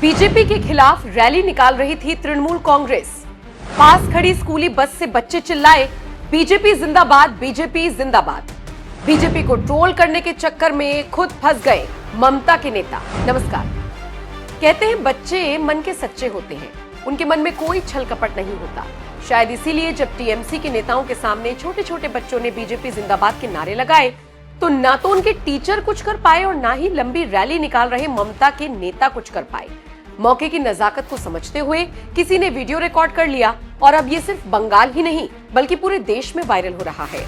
BJP के खिलाफ rally निकाल रही थी तृणमूल कांग्रेस। पास खड़ी स्कूली बस से बच्चे चिल्लाए, बीजेपी जिंदाबाद, बीजेपी जिंदाबाद। बीजेपी को ट्रोल करने के चक्कर में खुद फंस गए ममता के नेता। नमस्कार। कहते हैं बच्चे मन के सच्चे होते हैं, उनके मन में कोई छल कपट नहीं होता। शायद इसीलिए जब टीएमसी के नेताओं के सामने छोटे छोटे बच्चों ने बीजेपी जिंदाबाद के नारे लगाए तो ना तो उनके टीचर कुछ कर पाए और ना ही लंबी रैली निकाल रहे ममता के नेता कुछ कर पाए। मौके की नजाकत को समझते हुए किसी ने वीडियो रिकॉर्ड कर लिया और अब ये सिर्फ बंगाल ही नहीं बल्कि पूरे देश में वायरल हो रहा है।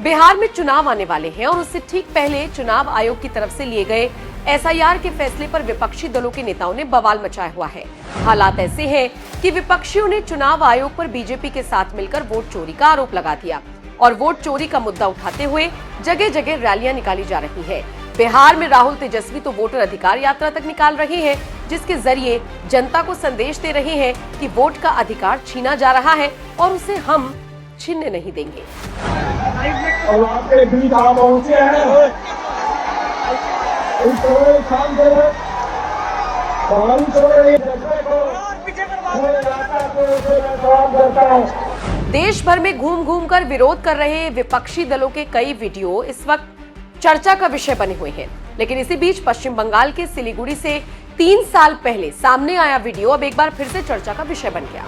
बिहार में चुनाव आने वाले हैं और उससे ठीक पहले चुनाव आयोग की तरफ से लिए गए एसआईआर के फैसले पर विपक्षी दलों के नेताओं ने बवाल मचाया हुआ है। हालात ऐसे हैं कि विपक्षियों ने चुनाव आयोग पर बीजेपी के साथ मिलकर वोट चोरी का आरोप लगा दिया और वोट चोरी का मुद्दा उठाते हुए जगह जगह रैलियां निकाली जा रही है। बिहार में राहुल तेजस्वी तो वोटर अधिकार यात्रा तक निकाल रहे हैं, जिसके जरिए जनता को संदेश दे रहे हैं कि वोट का अधिकार छीना जा रहा है और उसे हम छीनने नहीं देंगे। और आपके बीच आप पहुंचे हैं, देश भर में घूम घूम कर विरोध कर रहे विपक्षी दलों के कई वीडियो इस वक्त चर्चा का विषय बने हुए हैं। लेकिन इसी बीच पश्चिम बंगाल के सिलीगुड़ी से 3 साल पहले सामने आया वीडियो अब एक बार फिर से चर्चा का विषय बन गया।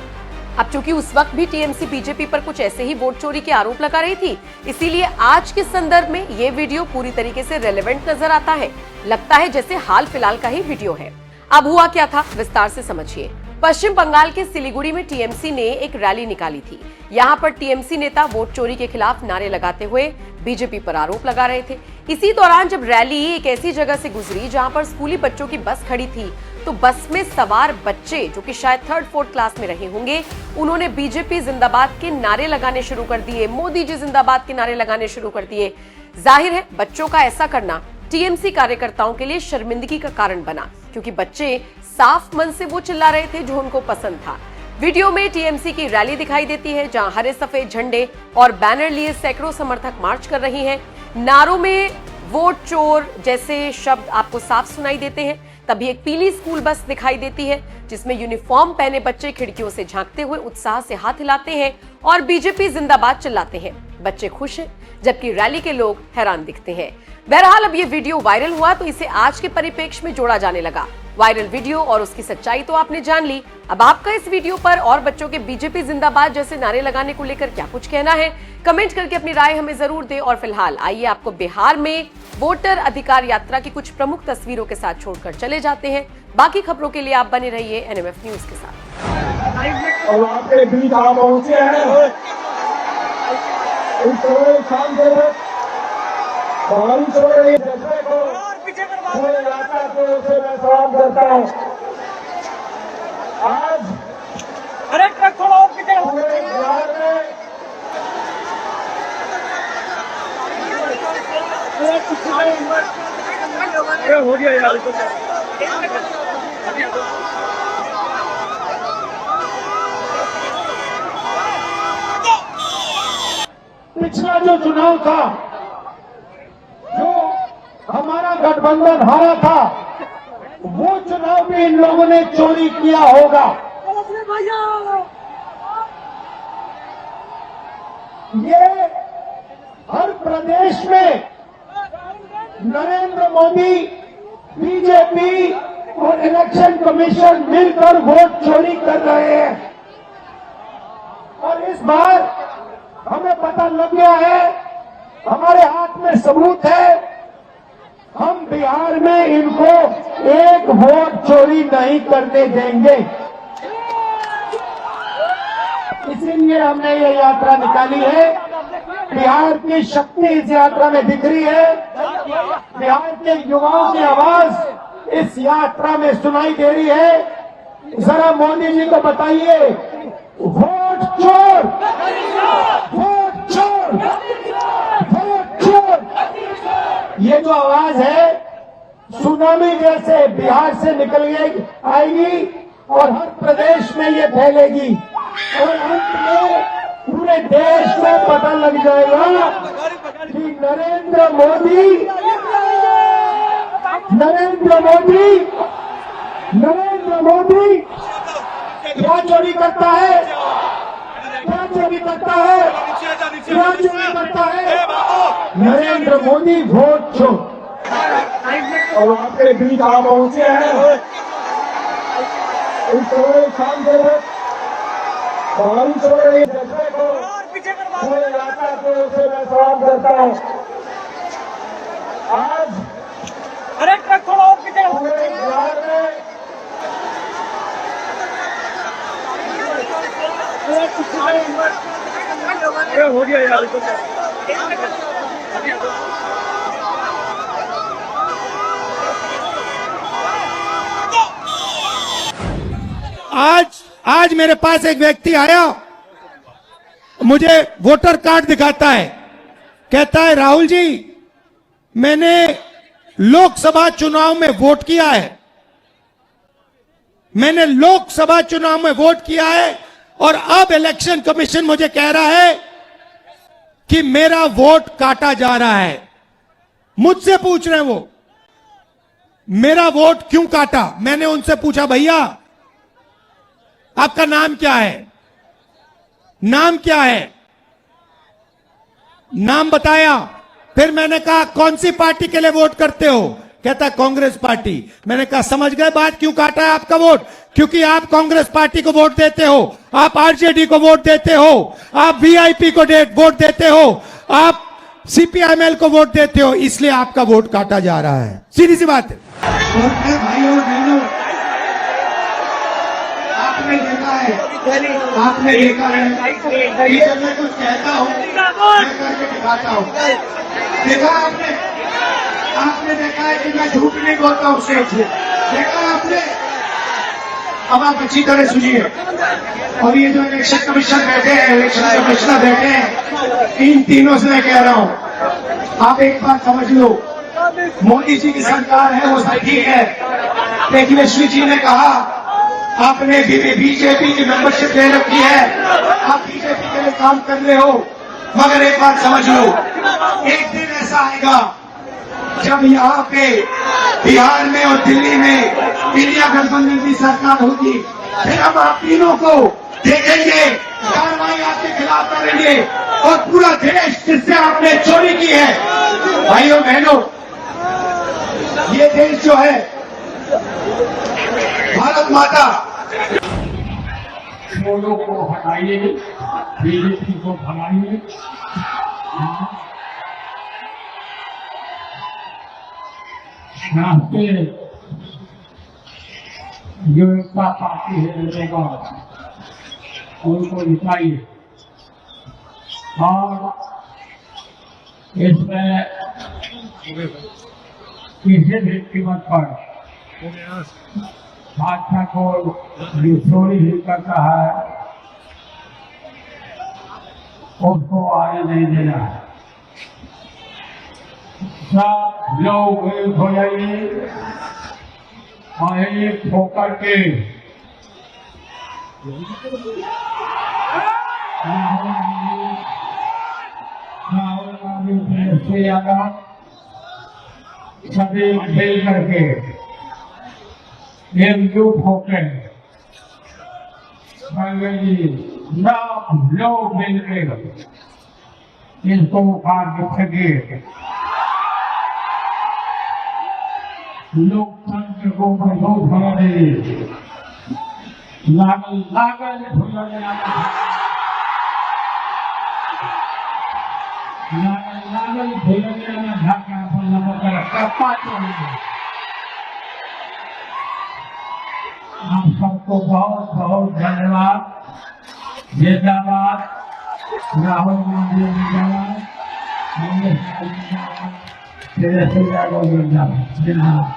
अब चूंकि उस वक्त भी टीएमसी बीजेपी पर कुछ ऐसे ही वोट चोरी के आरोप लगा रही थी, इसीलिए आज के संदर्भ में ये वीडियो पूरी तरीके से रेलेवेंट नजर आता है। लगता है जैसे हाल फिलहाल का ही वीडियो है। अब हुआ क्या था, विस्तार से समझिए। पश्चिम बंगाल के सिलीगुड़ी में टीएमसी ने एक रैली निकाली थी। यहाँ पर टीएमसी नेता वोट चोरी के खिलाफ नारे लगाते हुए बीजेपी पर आरोप लगा रहे थे। इसी दौरान जब रैली एक ऐसी जगह से गुजरी जहां पर स्कूली बच्चों की बस खड़ी थी तो बस में सवार बच्चे, जो कि शायद 3rd-4th क्लास में रहे होंगे, उन्होंने बीजेपी जिंदाबाद के नारे लगाने शुरू कर दिए, मोदी जी जिंदाबाद के नारे लगाने शुरू कर दिए। जाहिर है बच्चों का ऐसा करना टीएमसी कार्यकर्ताओं के लिए शर्मिंदगी का कारण बना, क्योंकि बच्चे साफ मन से वो चिल्ला रहे थे जो उनको पसंद था। वीडियो में टीएमसी की रैली दिखाई देती है जहां हरे सफेद झंडे और बैनर लिए सैकड़ों समर्थक मार्च कर रही हैं। नारों में वोट चोर जैसे शब्द आपको साफ सुनाई देते हैं। तभी एक पीली स्कूल बस दिखाई देती है जिसमें यूनिफॉर्म पहने बच्चे खिड़कियों से झांकते हुए उत्साह से हाथ हिलाते हैं और बीजेपी जिंदाबाद चिल्लाते हैं। बच्चे खुश हैं जबकि रैली के लोग हैरान दिखते हैं। बहरहाल अब ये वीडियो वायरल हुआ तो इसे आज के परिप्रेक्ष्य में जोड़ा जाने लगा। वायरल वीडियो और उसकी सच्चाई तो आपने जान ली। अब आपका इस वीडियो पर और बच्चों के बीजेपी जिंदाबाद जैसे नारे लगाने को लेकर क्या कुछ कहना है, कमेंट करके अपनी राय हमें जरूर दें। और फिलहाल आइए आपको बिहार में वोटर अधिकार यात्रा की कुछ प्रमुख तस्वीरों के साथ छोड़कर चले जाते हैं। बाकी खबरों के लिए आप बने रहिए एनएमएफ न्यूज के साथ। और आपके बीच आप पहुंचे हैं, आज अरे ट्रक थोड़ा और पीछे हो गया यार। पिछला जो चुनाव था, जो हमारा गठबंधन हारा था, वो चुनाव भी इन लोगों ने चोरी किया होगा। ये हर प्रदेश में नरेंद्र मोदी, बीजेपी और इलेक्शन कमीशन मिलकर वोट चोरी कर रहे हैं। और इस बार हमें पता लग गया है, हमारे हाथ में सबूत है, हम बिहार में इनको एक वोट चोरी नहीं करने देंगे। इसीलिए हमने ये यात्रा निकाली है। बिहार की शक्ति इस यात्रा में दिख रही है। बिहार के युवाओं की आवाज इस यात्रा में सुनाई दे रही है। जरा मोदी जी को बताइए, वोट चोर, वोट चोर, वोट चोर। ये जो आवाज है सुनामी जैसे बिहार से निकल आएगी और हर प्रदेश में ये फैलेगी और अंत में पूरे देश में पता लग जाएगा कि नरेंद्र मोदी नरेंद्र मोदी क्या चोरी करता है? क्या चोरी करता है? क्या चोरी करता है? नरेंद्र मोदी वोट चोर। और आपके बीच आप पहुंचे हैं इस थोड़े शाम से बारिश हो रही है, जैसे को पूरे इलाका को उसे मैं सलाम करता हूँ। आज अरे ट्रक थोड़ा और पीछे पूरे बिहार में अरे हो गया यार तो आज मेरे पास एक व्यक्ति आया, मुझे वोटर कार्ड दिखाता है, कहता है राहुल जी मैंने लोकसभा चुनाव में वोट किया है, मैंने लोकसभा चुनाव में वोट किया है और अब इलेक्शन कमीशन मुझे कह रहा है कि मेरा वोट काटा जा रहा है। मुझसे पूछ रहे हैं वो मेरा वोट क्यों काटा। मैंने उनसे पूछा भैया आपका नाम क्या है? नाम क्या है? नाम बताया। फिर मैंने कहा कौन सी पार्टी के लिए वोट करते हो? कहता कांग्रेस पार्टी। मैंने कहा समझ गए बात, क्यों काटा है आपका वोट? क्योंकि आप कांग्रेस पार्टी को वोट देते हो, आप आरजेडी को वोट देते हो, आप वीआईपी को वोट देते हो, आप सीपीआईएमएल को वोट देते हो, इसलिए आपका वोट काटा जा रहा है। सीधी सी बात है। भाइयों बहनों, आपने देखा है कि जब मैं कुछ कहता हूँ मैं करके दिखाता हूँ। देखा आपने देखा है कि मैं झूठ नहीं बोलता हूँ स्टेज से। देखा आपने। अब आप अच्छी तरह सुनिए। और ये जो इलेक्शन कमीशन बैठे हैं, इलेक्शन कमिश्नर बैठे हैं, इन तीनों से मैं कह रहा हूँ आप एक बात समझ लो, मोदी जी की सरकार है वो सब ठीक है, लेकिन अश्विनी जी ने कहा आपने बीजेपी की मेंबरशिप ले रखी है, आप बीजेपी के लिए काम कर रहे हो, मगर एक बात समझ लो, एक दिन ऐसा आएगा जब यहाँ पे बिहार में और दिल्ली में इंडिया गठबंधन की सरकार होगी, फिर हम आप तीनों को देखेंगे, कार्रवाई आपके खिलाफ करेंगे और पूरा देश जिससे आपने चोरी की है। भाइयों बहनों, ये देश जो है भारत माता, छोड़ों को हटाइए, बीजेपी को भगाइए। राष्ट्रीय जो एकता पार्टी है लोगों उनको जिताइए और इसमें किसी भी कीमत पर भाजपा को जो चोरी ही करता है उसको आने नहीं देना है। सब लोग एक हो जाइए और एक होकर के राहुल गांधी से ज्यादा सभी मिल करके एकजुट होकर सब लोग मिलकर इसको उखाड़ के फेंके, लोकतंत्र को मजबूत बनाने लागल ढाका आप सबको बहुत बहुत धन्यवाद। जिंदाबाद राहुल गांधी जिंदाबाद, कांग्रेस जिंदाबाद, तेजस्वी यादव जिंदाबाद।